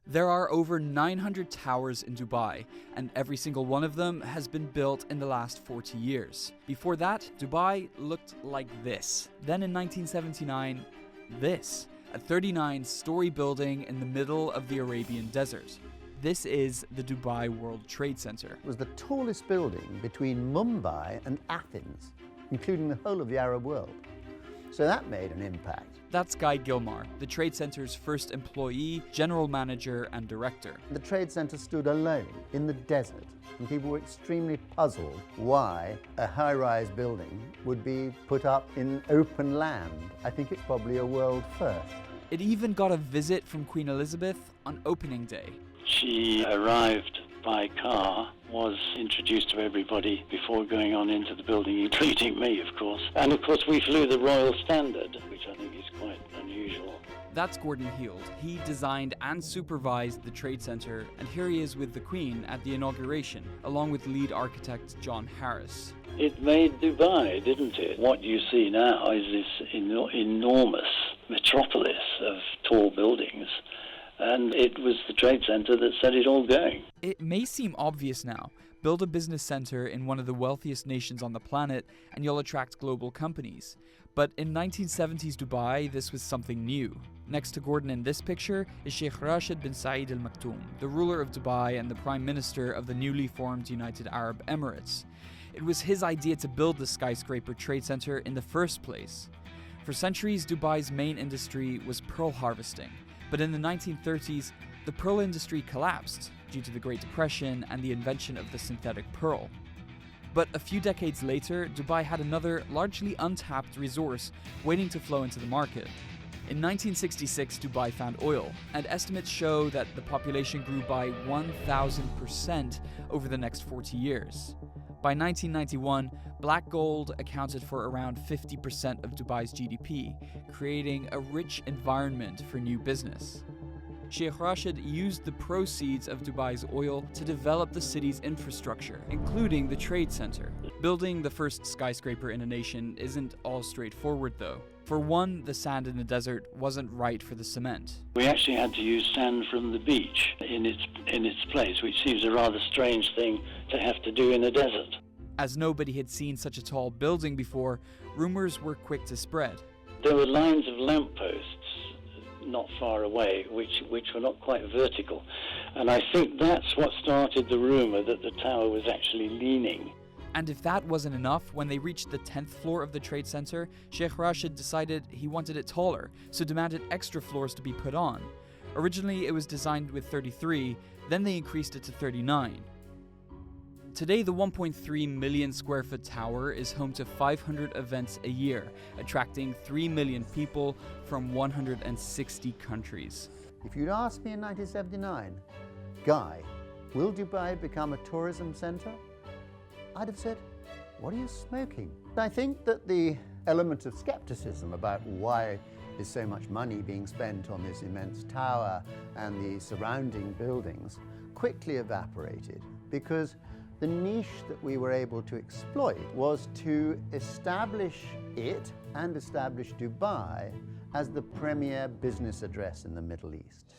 There are over 900 towers in Dubai, and every single one of them has been built in the last 40 years. Before that, Dubai looked like this. Then in 1979, this, a 39-story building in the middle of the Arabian desert. This is the Dubai World Trade Center. It was the tallest building between Mumbai and Athens, including the whole of the Arab world. So that made an impact. That's Guy Gilmar, the Trade Center's first employee, general manager and director. The Trade Center stood alone in the desert, and people were extremely puzzled why a high-rise building would be put up in open land. I think it's probably a world first. It even got a visit from Queen Elizabeth on opening day. She arrived by car, was introduced to everybody before going on into the building, including me, of course. And of course we flew the Royal Standard, which I think is quite unusual. That's Gordon Heald. He designed and supervised the Trade Center, and here he is with the Queen at the inauguration, along with lead architect John Harris. It made Dubai, didn't it? What you see now is this enormous metropolis of tall buildings. And it was the Trade Center that set it all going. It may seem obvious now. Build a business center in one of the wealthiest nations on the planet and you'll attract global companies. But in 1970s Dubai, this was something new. Next to Gordon in this picture is Sheikh Rashid bin Saeed Al Maktoum, the ruler of Dubai and the prime minister of the newly formed United Arab Emirates. It was his idea to build the skyscraper Trade Center in the first place. For centuries, Dubai's main industry was pearl harvesting. But in the 1930s, the pearl industry collapsed due to the Great Depression and the invention of the synthetic pearl. But a few decades later, Dubai had another largely untapped resource waiting to flow into the market. In 1966, Dubai found oil, and estimates show that the population grew by 1,000% over the next 40 years. By 1991, black gold accounted for around 50% of Dubai's GDP, creating a rich environment for new business. Sheikh Rashid used the proceeds of Dubai's oil to develop the city's infrastructure, including the Trade Center. Building the first skyscraper in a nation isn't all straightforward though. For one, the sand in the desert wasn't right for the cement. We actually had to use sand from the beach in its place, which seems a rather strange thing to have to do in a desert. As nobody had seen such a tall building before, rumors were quick to spread. There were lines of lampposts not far away, which were not quite vertical. And I think that's what started the rumor that the tower was actually leaning. And if that wasn't enough, when they reached the 10th floor of the Trade Center, Sheikh Rashid decided he wanted it taller, so demanded extra floors to be put on. Originally, it was designed with 33, then they increased it to 39. Today, the 1.3 million square foot tower is home to 500 events a year, attracting 3 million people from 160 countries. If you'd asked me in 1979, Guy, will Dubai become a tourism center? I'd have said, what are you smoking? I think that the element of skepticism about why is so much money being spent on this immense tower and the surrounding buildings quickly evaporated, because the niche that we were able to exploit was to establish it and establish Dubai as the premier business address in the Middle East.